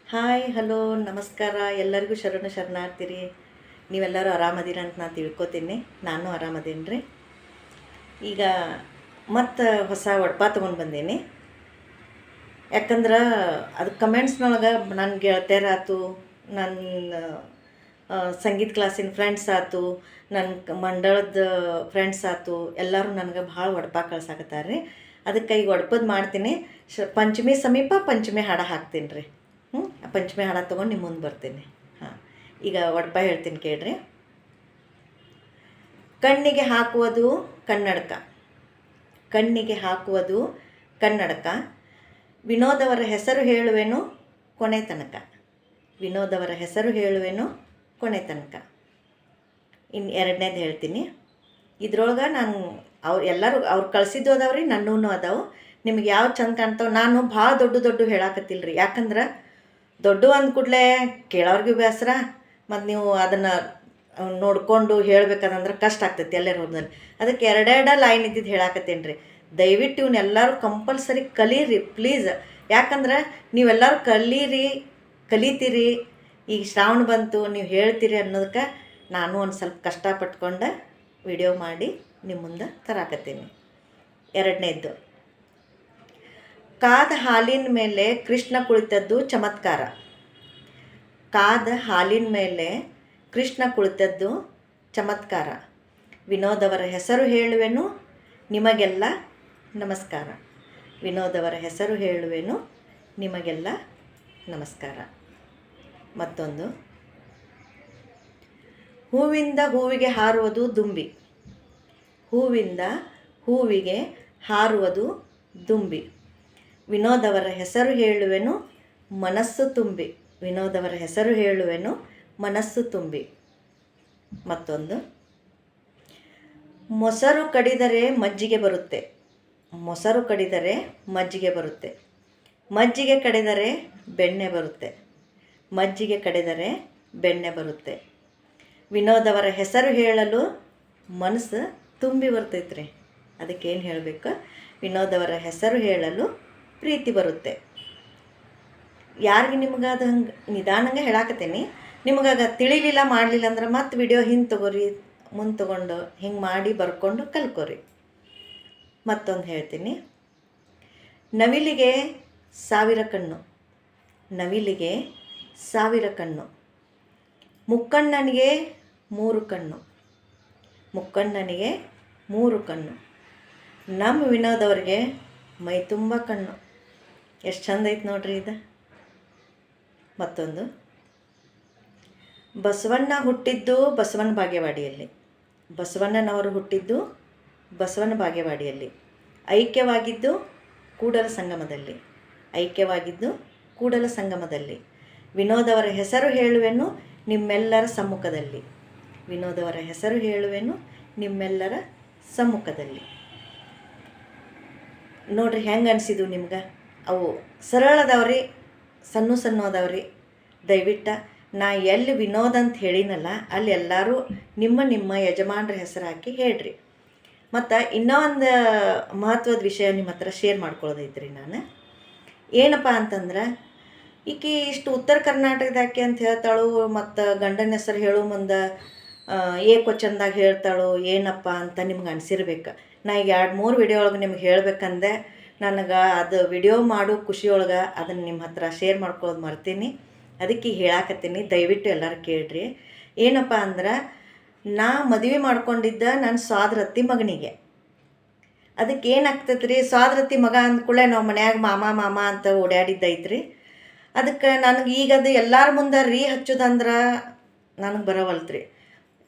Hi hello ನಮಸ್ಕಾರ ಎಲ್ಲರಿಗೂ ಶರಣಾರ್ಥಿರಿ. ನೀವೆಲ್ಲರೂ ಆರಾಮದೀರ ಅಂತ ನಾನು ತಿಳ್ಕೊತೀನಿ. ನಾನು ಆರಾಮದೀನಿ ರೀ. ಈಗ ಮತ್ತು ಹೊಸ ಒಡಪ ತೊಗೊಂಡು ಬಂದೀನಿ. ಯಾಕಂದ್ರೆ ಅದು ಕಮೆಂಟ್ಸ್ನೊಳಗೆ ನನ್ನ ಗೆಳತಿಯರಾಯ್ತು, ನನ್ನ ಸಂಗೀತ ಕ್ಲಾಸಿನ ಫ್ರೆಂಡ್ಸ್ ಆಯ್ತು, ನನ್ನ ಮಂಡಳದ ಫ್ರೆಂಡ್ಸ್ ಆಯ್ತು, ಎಲ್ಲರೂ ನನಗೆ ಭಾಳ ಒಡಪ ಕಳ್ಸಾಕತ್ತಾರೆ ರೀ. ಅದಕ್ಕೆ ಈಗ ಒಡಪದ್ದು ಮಾಡ್ತೀನಿ. ಪಂಚಮಿ ಸಮೀಪ ಪಂಚಮಿ ಹಾಡು ಹಾಕ್ತೀನಿ ರೀ. ಪಂಚಮಿ ಹಾಡ ತೊಗೊಂಡು ನಿಮ್ಮ ಮುಂದೆ ಬರ್ತೀನಿ. ಹಾಂ, ಈಗ ಒಡಪ ಹೇಳ್ತೀನಿ ಕೇಳ್ರಿ. ಕಣ್ಣಿಗೆ ಹಾಕುವುದು ಕನ್ನಡಕ, ಕಣ್ಣಿಗೆ ಹಾಕುವುದು ಕನ್ನಡಕ, ವಿನೋದವರ ಹೆಸರು ಹೇಳುವೆನು ಕೊನೆ ತನಕ, ವಿನೋದವರ ಹೆಸರು ಹೇಳುವೆನು ಕೊನೆ ತನಕ. ಇನ್ನು ಎರಡನೇದು ಹೇಳ್ತೀನಿ. ಇದ್ರೊಳಗೆ ನಾನು ಎಲ್ಲರೂ ಅವ್ರು ಕಳಿಸಿದ್ದು ಅದಾವ್ರಿ, ನನ್ನೂ ಅದಾವೆ. ನಿಮ್ಗೆ ಯಾವ ಚಂದ ಕಾಣ್ತಾವೆ. ನಾನು ಭಾಳ ದೊಡ್ಡ ಹೇಳಾಕತ್ತಿಲ್ಲ ರೀ. ಯಾಕಂದ್ರೆ ದೊಡ್ಡ ಅಂದ ಕೂಡಲೇ ಕೇಳೋರ್ಗೂ ಬೇಸರ, ಮತ್ತು ನೀವು ಅದನ್ನು ನೋಡಿಕೊಂಡು ಹೇಳ್ಬೇಕಂದ್ರೆ ಕಷ್ಟ ಆಗ್ತೈತಿ ಎಲ್ಲರ ಹೋದ್ಮೇಲೆ. ಅದಕ್ಕೆ ಎರಡೆರಡು ಲೈನ್ ಇದ್ದಿದ್ದು ಹೇಳಾಕತ್ತೇನೆ ರೀ. ದಯವಿಟ್ಟು ಇವನ್ನೆಲ್ಲರೂ ಕಂಪಲ್ಸರಿ ಕಲೀರಿ ಪ್ಲೀಸ್. ಯಾಕಂದ್ರೆ ನೀವೆಲ್ಲರೂ ಕಲಿತೀರಿ. ಈಗ ಶ್ರಾವಣ ಬಂತು, ನೀವು ಹೇಳ್ತೀರಿ ಅನ್ನೋದಕ್ಕೆ ನಾನು ಒಂದು ಸ್ವಲ್ಪ ಕಷ್ಟಪಟ್ಕೊಂಡು ವಿಡಿಯೋ ಮಾಡಿ ನಿಮ್ಮ ಮುಂದೆ ತರಾಕತ್ತೀನಿ. ಎರಡನೇದ್ದು, ಕಾದ ಹಾಲಿನ ಮೇಲೆ ಕೃಷ್ಣ ಕುಳಿತದ್ದು ಚಮತ್ಕಾರ, ಕಾದ ಹಾಲಿನ ಮೇಲೆ ಕೃಷ್ಣ ಕುಳಿತದ್ದು ಚಮತ್ಕಾರ, ವಿನೋದವರ ಹೆಸರು ಹೇಳುವೆನು ನಿಮಗೆಲ್ಲ ನಮಸ್ಕಾರ, ವಿನೋದವರ ಹೆಸರು ಹೇಳುವೆನು ನಿಮಗೆಲ್ಲ ನಮಸ್ಕಾರ. ಮತ್ತೊಂದು, ಹೂವಿಂದ ಹೂವಿಗೆ ಹಾರುವುದು ದುಂಬಿ, ಹೂವಿಂದ ಹೂವಿಗೆ ಹಾರುವುದು ದುಂಬಿ, ವಿನೋದವರ ಹೆಸರು ಹೇಳುವೆನು ಮನಸ್ಸು ತುಂಬಿ, ವಿನೋದವರ ಹೆಸರು ಹೇಳುವೆನು ಮನಸ್ಸು ತುಂಬಿ. ಮತ್ತೊಂದು, ಮೊಸರು ಕಡಿದರೆ ಮಜ್ಜಿಗೆ ಬರುತ್ತೆ, ಮೊಸರು ಕಡಿದರೆ ಮಜ್ಜಿಗೆ ಬರುತ್ತೆ, ಮಜ್ಜಿಗೆ ಕಡಿದರೆ ಬೆಣ್ಣೆ ಬರುತ್ತೆ, ಮಜ್ಜಿಗೆ ಕಡಿದರೆ ಬೆಣ್ಣೆ ಬರುತ್ತೆ, ವಿನೋದವರ ಹೆಸರು ಹೇಳಲು ಮನಸ್ಸು ತುಂಬಿ ಬರ್ತೈತ್ರಿ. ಅದಕ್ಕೇನು ಹೇಳಬೇಕು? ವಿನೋದವರ ಹೆಸರು ಹೇಳಲು ಪ್ರೀತಿ ಬರುತ್ತೆ. ಯಾರಿಗೆ ನಿಮ್ಗೆ ಅದು ಹಂಗೆ ನಿಧಾನಂಗೆ ಹೇಳಾಕತ್ತೀನಿ. ನಿಮಗಾಗ ತಿಳಿಲಿಲ್ಲ ಮಾಡಲಿಲ್ಲ ಅಂದ್ರೆ ಮತ್ತೆ ವಿಡಿಯೋ ಹಿಂದೆ ತೊಗೋರಿ, ಮುಂದೆ ತೊಗೊಂಡು ಹಿಂಗೆ ಮಾಡಿ ಬರ್ಕೊಂಡು ಕಲ್ಕೋರಿ. ಮತ್ತೊಂದು ಹೇಳ್ತೀನಿ. ನವಿಲಿಗೆ ಸಾವಿರ ಕಣ್ಣು, ನವಿಲಿಗೆ ಸಾವಿರ ಕಣ್ಣು, ಮುಕ್ಕಣ್ಣನಿಗೆ ಮೂರು ಕಣ್ಣು, ಮುಕ್ಕಣ್ಣನಿಗೆ ಮೂರು ಕಣ್ಣು, ನಮ್ಮ ವಿನೋದವ್ರಿಗೆ ಮೈ ತುಂಬ ಕಣ್ಣು. ಎಷ್ಟು ಚಂದ ಐತೆ ನೋಡ್ರಿ ಇದು. ಮತ್ತೊಂದು, ಬಸವಣ್ಣ ಹುಟ್ಟಿದ್ದು ಬಸವನ ಬಾಗೇವಾಡಿಯಲ್ಲಿ, ಬಸವಣ್ಣನವರು ಹುಟ್ಟಿದ್ದು ಬಸವನ ಬಾಗೇವಾಡಿಯಲ್ಲಿ, ಐಕ್ಯವಾಗಿದ್ದು ಕೂಡಲ ಸಂಗಮದಲ್ಲಿ, ಐಕ್ಯವಾಗಿದ್ದು ಕೂಡಲ ಸಂಗಮದಲ್ಲಿ, ವಿನೋದವರ ಹೆಸರು ಹೇಳುವೆನು ನಿಮ್ಮೆಲ್ಲರ ಸಮ್ಮುಖದಲ್ಲಿ, ವಿನೋದವರ ಹೆಸರು ಹೇಳುವೆನು ನಿಮ್ಮೆಲ್ಲರ ಸಮ್ಮುಖದಲ್ಲಿ. ನೋಡ್ರಿ ಹೆಂಗೆ ಅನಿಸಿದ್ವು ನಿಮ್ಗೆ? ಅವು ಸರಳದವ್ರಿ, ಸಣ್ಣ ಅದಾವ್ರಿ. ದಯವಿಟ್ಟು ನಾ ಎಲ್ಲಿ ವಿನೋದ ಅಂತ ಹೇಳಿನಲ್ಲ ಅಲ್ಲಿ ಎಲ್ಲರೂ ನಿಮ್ಮ ಯಜಮಾನ್ರ ಹೆಸರು ಹಾಕಿ ಹೇಳ್ರಿ. ಮತ್ತು ಇನ್ನೂ ಒಂದು ಮಹತ್ವದ ವಿಷಯ ನಿಮ್ಮ ಹತ್ರ ಶೇರ್ ಮಾಡ್ಕೊಳ್ಳೋದೈತ್ರಿ. ನಾನು ಏನಪ್ಪ ಅಂತಂದ್ರೆ, ಈಕೆ ಇಷ್ಟು ಉತ್ತರ ಕರ್ನಾಟಕದಾಕೆ ಅಂತ ಹೇಳ್ತಾಳು, ಮತ್ತು ಗಂಡನ ಹೆಸರು ಹೇಳೋ ಮುಂದೆ ಏಕವಚನದಾಗ ಹೇಳ್ತಾಳು ಏನಪ್ಪ ಅಂತ ನಿಮ್ಗೆ ಅನಿಸಿರ್ಬೇಕು. ನಾ ಈಗ 2-3 ವಿಡಿಯೋ ಒಳಗೆ ನಿಮ್ಗೆ ಹೇಳ್ಬೇಕಂದೆ. ನನಗೆ ಅದು ವಿಡಿಯೋ ಮಾಡೋ ಖುಷಿಯೊಳಗೆ ಅದನ್ನು ನಿಮ್ಮ ಹತ್ರ ಶೇರ್ ಮಾಡ್ಕೊಳ್ಳೋದು ಮರ್ತೀನಿ. ಅದಕ್ಕೆ ಹೇಳಾಕತ್ತೀನಿ, ದಯವಿಟ್ಟು ಎಲ್ಲರೂ ಕೇಳ್ರಿ. ಏನಪ್ಪ ಅಂದ್ರೆ, ನಾ ಮದುವೆ ಮಾಡ್ಕೊಂಡಿದ್ದ ನನ್ನ ಸ್ವಾದರತ್ತಿ ಮಗನಿಗೆ. ಅದಕ್ಕೆ ಏನಾಗ್ತೈತೆ ರೀ, ಸ್ವಾದರತ್ತಿ ಮಗ ಅಂದ್ಕೂಳೆ ನಾವು ಮನ್ಯಾಗ ಮಾಮ ಅಂತ ಓಡಾಡಿದ್ದೈತ್ರಿ. ಅದಕ್ಕೆ ನನಗೆ ಈಗದು ಎಲ್ಲರ ಮುಂದೆ ಹಚ್ಚೋದಂದ್ರೆ ನನಗೆ ಬರೋವಲ್ತ್ರಿ.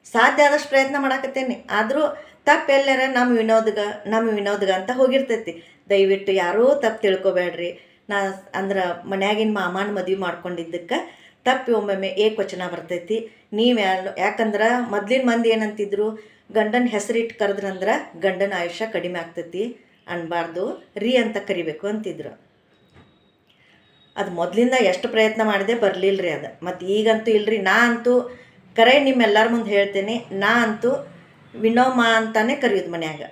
ಸಾಧ್ಯ ಆದಷ್ಟು ಪ್ರಯತ್ನ ಮಾಡಾಕತ್ತೇನೆ. ಆದರೂ ತಪ್ಪು ಎಲ್ಲರ ನಮ್ಮ ವಿನೋದ್ಗ ಅಂತ ಹೋಗಿರ್ತೈತಿ. ದಯವಿಟ್ಟು ಯಾರೂ ತಪ್ಪು ತಿಳ್ಕೊಬೇಡ್ರಿ. ಅಂದ್ರೆ ಮನ್ಯಾಗಿನ ಮಾಮನ ಮದುವೆ ಮಾಡ್ಕೊಂಡಿದ್ದಕ್ಕೆ ತಪ್ಪು ಒಮ್ಮೊಮ್ಮೆ ಏಕವಚನ ಬರ್ತೈತಿ. ನೀವು ಯಾಕಂದ್ರೆ ಮೊದ್ಲಿನ ಮಂದಿ ಏನಂತಿದ್ರು, ಗಂಡನ ಹೆಸರಿಟ್ಟು ಕರೆದ್ರಂದ್ರೆ ಗಂಡನ ಆಯುಷ್ಯ ಕಡಿಮೆ ಆಗ್ತೈತಿ ಅನ್ಬಾರ್ದು, ಅಂತ ಕರಿಬೇಕು ಅಂತಿದ್ರು. ಅದು ಮೊದಲಿಂದ ಎಷ್ಟು ಪ್ರಯತ್ನ ಮಾಡಿದೆ ಬರಲಿಲ್ಲ ರೀ ಅದು. ಮತ್ತು ಈಗಂತೂ ಇಲ್ಲರಿ. ನಾ ಅಂತೂ ಕರೆ ನಿಮ್ಮೆಲ್ಲರ ಮುಂದೆ ಹೇಳ್ತೇನೆ, ನಾ ಅಂತೂ ವಿನೋಮ ಅಂತಾನೆ ಕರೆಯೋದು ಮನ್ಯಾಗ.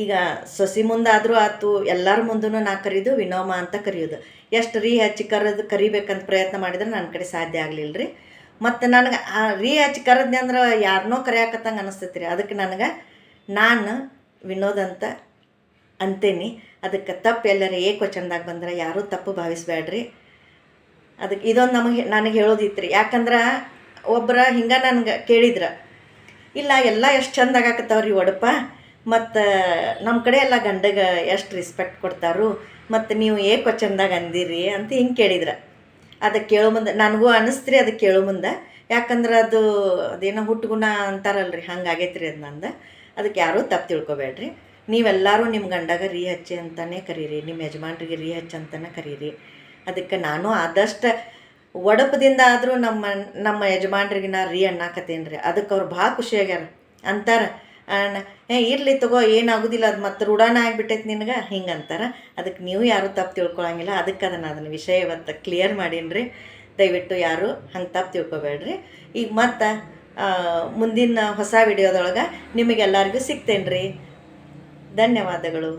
ಈಗ ಸೊಸಿ ಮುಂದಾದರೂ ಆಯ್ತು, ಎಲ್ಲರ ಮುಂದೂ ನಾ ಕರೀದು ವಿನೋಮ ಅಂತ ಕರೆಯೋದು. ಎಷ್ಟು ರೀ ಹಚ್ಚಿ ಕರಿಬೇಕಂತ ಪ್ರಯತ್ನ ಮಾಡಿದ್ರೆ ನನ್ನ ಕಡೆ ಸಾಧ್ಯ ಆಗಲಿಲ್ಲ ರೀ. ಮತ್ತು ನನಗೆ ಆ ರೀ ಹಚ್ಚಿ ಕರೆದ್ನಿ ಅಂದ್ರೆ ಯಾರನ್ನೋ ಕರೆಯಾಕತ್ತಂಗೆ ಅನಿಸ್ತೈತಿ ರೀ. ಅದಕ್ಕೆ ನನಗೆ ನಾನು ವಿನೋದ್ ಅಂತ ಅಂತೇನಿ. ಅದಕ್ಕೆ ತಪ್ಪು ಎಲ್ಲರೂ ಏಕವಚನದಾಗ ಬಂದ್ರೆ ಯಾರೂ ತಪ್ಪು ಭಾವಿಸ್ಬೇಡ್ರಿ. ಅದಕ್ಕೆ ಇದೊಂದು ನನಗೆ ಹೇಳೋದಿತ್ತು ರೀ. ಯಾಕಂದ್ರೆ ಒಬ್ಬರ ಹಿಂಗೆ ನನಗೆ ಕೇಳಿದ್ರೆ, ಇಲ್ಲ ಎಲ್ಲ ಎಷ್ಟು ಚಂದ ಆಗಾಕತ್ತವ್ರಿ ಒಡಪ, ಮತ್ತು ನಮ್ಮ ಕಡೆ ಎಲ್ಲ ಗಂಡಗೆ ಎಷ್ಟು ರೆಸ್ಪೆಕ್ಟ್ ಕೊಡ್ತಾರೋ, ಮತ್ತು ನೀವು ಏಕವಚನದಾಗ ಅಂದಿರಿ ಅಂತ ಹಿಂಗೆ ಕೇಳಿದ್ರೆ, ಅದಕ್ಕೆ ಕೇಳೋ ಮುಂದೆ ನನಗೂ ಅನ್ನಿಸ್ತ್ರಿ. ಅದಕ್ಕೆ ಕೇಳೋ ಮುಂದೆ, ಯಾಕಂದ್ರೆ ಅದೇನೋ ಹುಟ್ಟುಗುಣ ಅಂತಾರಲ್ರಿ, ಹಂಗೆ ಆಗೈತೆ ರೀ ಅದು ನಂದು. ಅದಕ್ಕೆ ಯಾರೂ ತಪ್ಪು ತಿಳ್ಕೊಬೇಡ್ರಿ. ನೀವೆಲ್ಲರೂ ನಿಮ್ಮ ಗಂಡಗ ರೀ ಹಚ್ಚಿ ಅಂತಲೇ ಕರೀರಿ, ನಿಮ್ಮ ಯಜಮಾನ್ರಿಗೆ ರೀ ಹಚ್ಚಿ ಅಂತಲೇ ಕರೀರಿ. ಅದಕ್ಕೆ ನಾನು ಆದಷ್ಟು ಒಡಪದಿಂದ ಆದರೂ ನಮ್ಮ ಯಜಮಾನ್ರಿಗೆ ನಾ ರೀ ಅನ್ನಕತ್ತೇನೆ ರೀ. ಅದಕ್ಕೆ ಅವ್ರು ಭಾಳ ಖುಷಿಯಾಗ್ಯಾರ. ಅಂತಾರೆ, ಇರಲಿ ತಗೋ, ಏನಾಗೋದಿಲ್ಲ, ಅದು ಮತ್ತೆ ರೂಢಾನ ಆಗಿಬಿಟ್ಟೈತೆ ನಿನಗೆ, ಹಿಂಗೆ ಅಂತಾರೆ. ಅದಕ್ಕೆ ನೀವು ಯಾರೂ ತಪ್ಪು ತಿಳ್ಕೊಳಂಗಿಲ್ಲ. ಅದಕ್ಕೆ ಅದನ್ನು ವಿಷಯ ಇವತ್ತು ಕ್ಲಿಯರ್ ಮಾಡೀನಿ ರೀ. ದಯವಿಟ್ಟು ಯಾರು ಹಂಗೆ ತಪ್ಪು ತಿಳ್ಕೊಬೇಡ್ರಿ. ಈಗ ಮತ್ತು ಮುಂದಿನ ಹೊಸ ವಿಡಿಯೋದೊಳಗೆ ನಿಮಗೆಲ್ಲರಿಗೂ ಸಿಗ್ತೇನೆ ರೀ. ಧನ್ಯವಾದಗಳು.